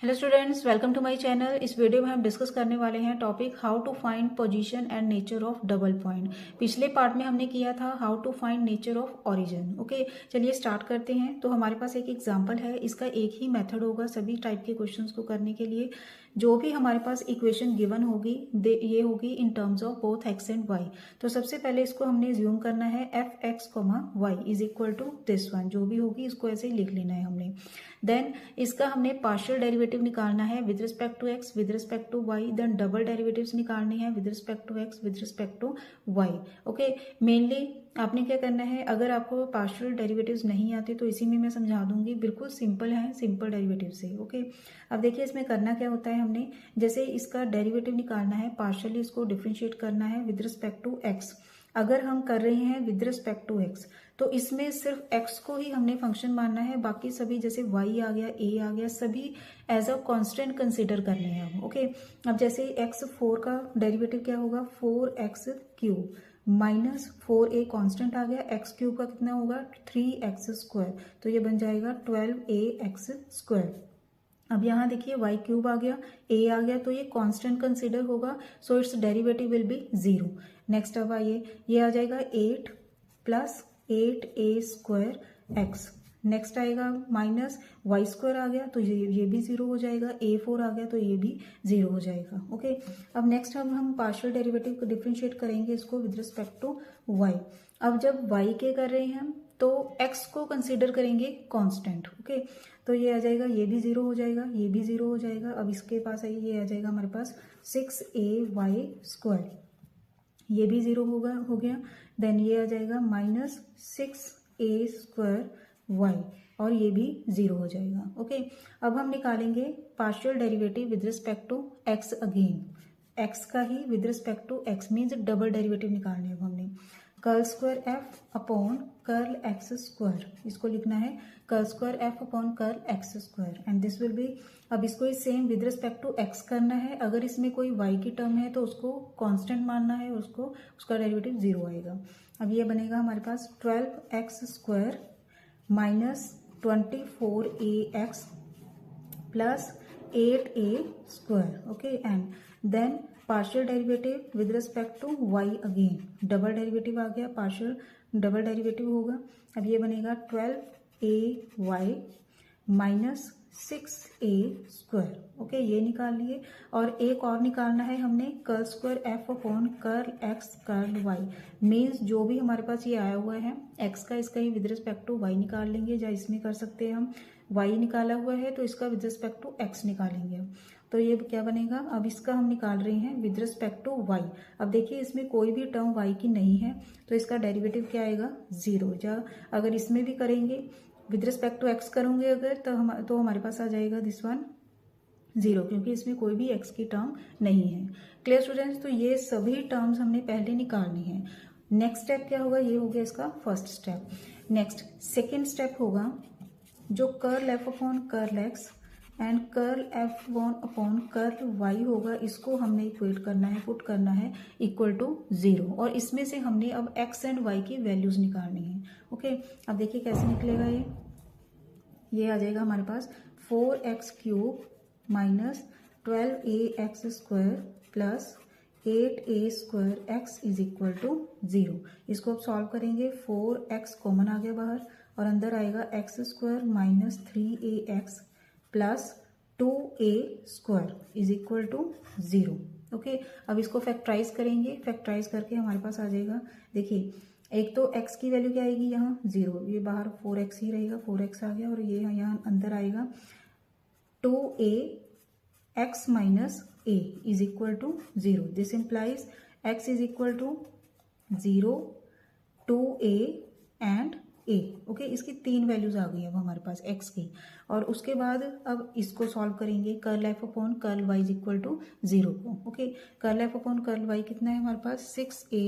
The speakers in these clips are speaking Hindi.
Hello students, welcome to my channel. इस वीडियो में हम डिस्कस करने वाले हैं topic how to find position and nature of double point. पिछले पार्ट में हमने किया था how to find nature of origin. Okay, चलिए स्टार्ट करते हैं। तो हमारे पास एक एग्जांपल है, इसका एक ही मेथड होगा सभी टाइप के क्वेश्चंस को करने के लिए। जो भी हमारे पास इक्वेशन गिवन होगी ये होगी in terms of both X and Y. तो सबसे पहले इसको हमने ज्यूम करना है F X comma Y is equal to this one. जो भी होगी इसको ऐसे ही लिख लेना है हमने। देन इसका हमने पार्शियल डेरिवेटिव निकालना है with respect to X with respect to Y. Then double derivatives निकालने हैं with respect to X with respect to Y. Okay, mainly आपने क्या करना है, अगर आपको पार्शियल डेरिवेटिव्स नहीं आते तो इसी में मैं समझा दूंगी, बिल्कुल सिंपल है, सिंपल डेरिवेटिव से। ओके, अब देखिए इसमें करना क्या होता है, हमने जैसे इसका डेरिवेटिव निकालना है, पार्शियली इसको डिफरेंशिएट करना है विद रिस्पेक्ट टू एक्स। अगर हम कर रहे हैं विद रिस्पेक्ट टू एक्स तो इसमें सिर्फ एक्स को ही हमने फंक्शन मानना है, बाकी सभी जैसे वाई आ गया, ए आ गया, सभी एज अ कांस्टेंट कंसीडर करने हैं हम। ओके, अब जैसे एक्स 4 का डेरिवेटिव क्या होगा, 4x cube minus 4a constant आ गया, एक्स क्यूब का कितना होगा 3x स्क्वायर, तो ये बन जाएगा 12ax स्क्वायर। अब यहाँ देखिए वाई क्यूब आ गया, ए आ गया, तो ये कांस्टेंट कंसीडर होगा, so it's derivative will be 0। Next अब आइए, ये आ जाएगा 8 plus 8a square x. Next आएगा माइनस वाई स्क्वायर आ गया, तो ये भी 0 हो जाएगा, a4 आ गया तो ये भी 0 हो जाएगा। ओके, अब नेक्स्ट हम पार्शियल डेरिवेटिव को डिफरेंशिएट करेंगे इसको विद रिस्पेक्ट टू y। अब जब y के कर रहे हैं हम तो x को कंसीडर करेंगे कांस्टेंट। ओके, तो ये आ जाएगा, ये भी 0 हो जाएगा, ये भी 0 हो जाएगा। अब इसके पास आइए, ये आ जाएगा हमारे पास 6ay स्क्वायर, ये भी 0 हो गया। देन ये आ जाएगा माइनस 6a स्क्वायर वाई, और ये भी 0 हो जाएगा। ओके, अब हम निकालेंगे partial derivative with respect to x again. X का ही with respect to x means double derivative निकालने हैं हमने। Curl square F upon curl x square, इसको लिखना है curl square F upon curl x square and this will be, अब इसको same with respect to x करना है। अगर इसमें कोई वाई की टर्म है तो उसको कांस्टेंट मानना है, उसका डेरिवेटिव 0 आएगा। अब ये बनेगा हमारे पास 12x square minus 24ax plus 8a square. Okay, and then partial derivative with respect to y again, double derivative आ गया, पार्शियल डबल डेरिवेटिव होगा। अब ये बनेगा 12ay minus 6a square. Okay, ये निकाल लिए, और एक और निकालना है हमने curl square F upon curl X curl Y. Means जो भी हमारे पास ये आया हुआ है एक्स का, इसका ही विद रिस्पेक्ट टू वाई निकाल लेंगे, या इसमें कर सकते हैं हम वाई निकाला हुआ है तो इसका विद रिस्पेक्ट टू एक्स निकालेंगे। तो ये क्या बनेगा, अब इसका हम निकाल रहे हैं विद रिस्पेक्ट टू वाई। अब देखिए इसमें कोई भी टर्म वाई की नहीं है तो इसका डेरिवेटिव क्या आएगा 0। या अगर इसमें भी करेंगे विद रिस्पेक्ट टू एक्स करोगे अगर तो हमारे पास आ जाएगा दिस वन 0, क्योंकि इसमें कोई भी एक्स की टर्म नहीं है। क्लियर स्टूडेंट्स, तो ये सभी टर्म्स हमने पहले निकालनी है। नेक्स्ट स्टेप क्या होगा, ये हो गया इसका first step. Next second step होगा जो curl F upon curl X and curl F one upon curl Y होगा, इसको हमने इक्वेट करना है, पुट करना है इक्वल टू 0, और इसमें से हमने अब एक्स एंड वाई की वैल्यूज निकालनी है। ओके, अब देखिए कैसे निकलेगा ये आ जाएगा हमारे पास 4x cube minus 12ax square plus 8a square X is equal to 0। इसको अब सॉल्व करेंगे, 4x कॉमन आ गया बाहर और अंदर आएगा X square minus 3ax plus 2a square is equal to 0। Okay, अब इसको फैक्टराइज करेंगे, फैक्टराइज करके हमारे पास आ जाएगा, देखिए एक तो x की वैल्यू क्या आएगी यहाँ 0, ये बाहर 4x ही रहेगा, 4x आ गया, और ये यहाँ अंदर आएगा 2ax minus a is equal to 0। This implies x is equal to 0, 2a and a। Okay, इसकी 3 वैल्यूज आ गई अब हमारे पास x की, और उसके बाद अब इसको सॉल्व करेंगे curl F upon curl Y is equal to 0 को। Okay, curl F upon curl Y कितना है हमारे पास 6a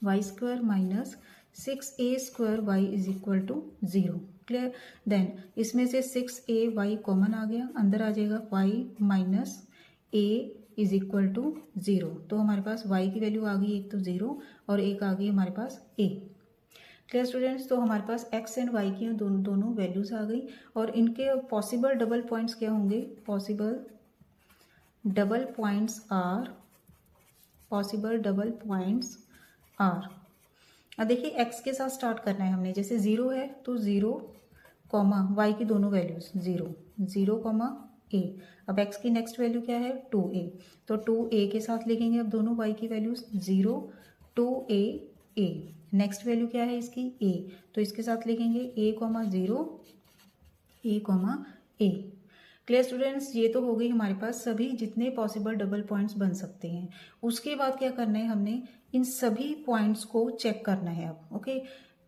Y square minus 6a square Y is equal to 0। Clear, then इसमें से 6a वाई कॉमन आ गया, अंदर आ जाएगा y minus a is equal to 0। तो हमारे पास y की वैल्यू आ गई एक तो 0 और एक आ गई हमारे पास a। क्लियर स्टूडेंट्स, तो हमारे पास x एंड y की दोनों वैल्यूज आ गई और इनके पॉसिबल डबल पॉइंट्स क्या होंगे, पॉसिबल डबल पॉइंट्स आर। अब देखिए x के साथ स्टार्ट करना है हमने, जैसे 0 है तो 0 कॉमा y की दोनों वैल्यूज 0 कॉमा a। अब x की नेक्स्ट वैल्यू क्या है 2a, तो 2a के साथ लिखेंगे अब दोनों y की values 0 2a a। Next value क्या है इसकी a, तो इसके साथ लिखेंगे a comma 0 a comma a। Clear students, ये तो हो गई हमारे पास सभी जितने पॉसिबल डबल पॉइंट्स बन सकते हैं। उसके बाद क्या करना है, हमने इन सभी पॉइंट्स को चेक करना है अब। ओके,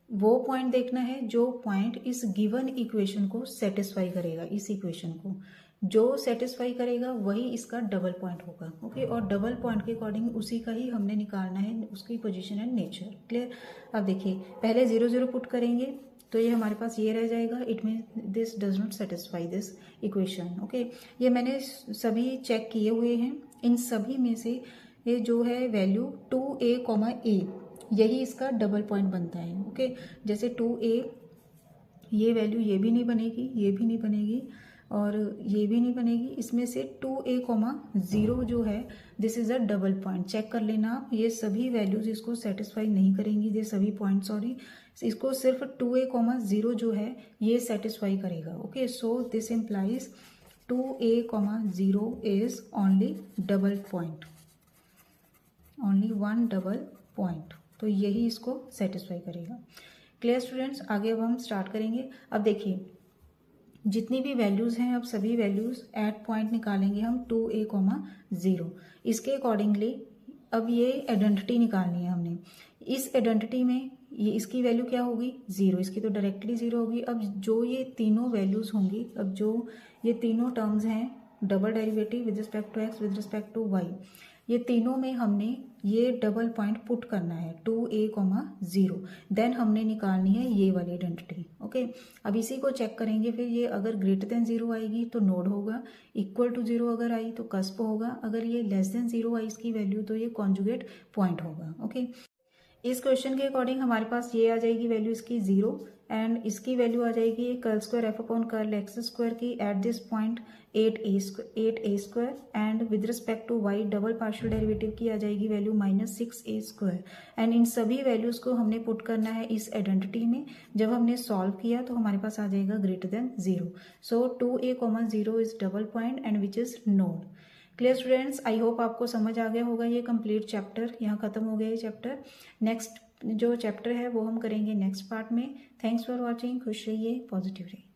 वो पॉइंट देखना है जो पॉइंट इस गिवन इक्वेशन को सेटिस्फाई करेगा, इस इक्वेशन को जो सेटिस्फाई करेगा वही इसका डबल पॉइंट होगा। ओके, और डबल पॉइंट के अकॉर्डिंग उसी का ही हमने निकालना है उसकी पोजीशन एंड नेचर। क्लियर। अब देखिए पहले 0 0 पुट करेंगे तो ये हमारे पास ये रह जाएगा, it mean this does not satisfy this equation. Okay, ये मैंने सभी चेक किए हुए हैं, इन सभी में से ये जो है वैल्यू 2a कॉमा a यही इसका डबल पॉइंट बनता है। ओके, जैसे 2a ये वैल्यू ये भी नहीं बनेगी, ये भी नहीं बनेगी और ये भी नहीं बनेगी, इसमें से 2a कॉमा 0 जो है this is a double point. Check कर लेना आप, ये सभी वैल्यूज इसको सेटिस्फाई नहीं करेंगी, ये सभी पॉइंट सॉरी, इसको सिर्फ 2a कॉमा 0 जो है ये सेटिस्फाई करेगा। Okay, so this implies 2a comma 0 is only double point, only one double point, तो यही इसको सेटिस्फाई करेगा। क्लियर स्टूडेंट्स, आगे अब हम स्टार्ट करेंगे। अब देखिए जितनी भी वैल्यूज़ हैं अब सभी वैल्यूज़ एट पॉइंट निकालेंगे हम 2a कॉमा 0। इसके अकॉर्डिंगली अब ये आइडेंटिटी निकालनी है हमने। इस आइडेंटिटी में ये इसकी वैल्यू क्या होगी 0, इसकी तो डायरेक्टली 0 होगी। अब जो ये तीनों वैल्यूज़ होंगी, अब जो ये तीनों टर्म्स हैं double derivative with respect to x with respect to y, ये तीनों में हमने ये डबल पॉइंट पुट करना है 2a कॉमा 0, देन हमने निकालनी है ये वाली आइडेंटिटी। ओके, अब इसी को चेक करेंगे, फिर ये अगर ग्रेटर देन 0 आएगी तो नोड होगा, इक्वल टू 0 अगर आई तो कस्प होगा, अगर ये लेस देन 0 आई इसकी वैल्यू तो ये कॉन्जुगेट पॉइंट होगा। ओके, इस क्वेश्चन के अकॉर्डिंग हमारे पास ये आ जाएगी वैल्यू इसकी 0 एंड इसकी वैल्यू आ जाएगी curl square F upon curl x square की at this point 8a square and with respect to y double partial derivative की आ जाएगी value -6a square. And in सभी वैल्यूज को हमने पुट करना है इस आइडेंटिटी में। जब हमने सॉल्व किया तो हमारे पास आ जाएगा greater than 0। So 2a comma 0 is double point and which is node. Clear students, I hope आपको समझ आ गया होगा। ये कंप्लीट चैप्टर यहाँ खत्म हो गया ये चैप्टर। नेक्स्ट जो चैप्टर है वो हम करेंगे नेक्स्ट पार्ट में। Thanks for watching. खुश रहिए, पॉजिटिव रहिए।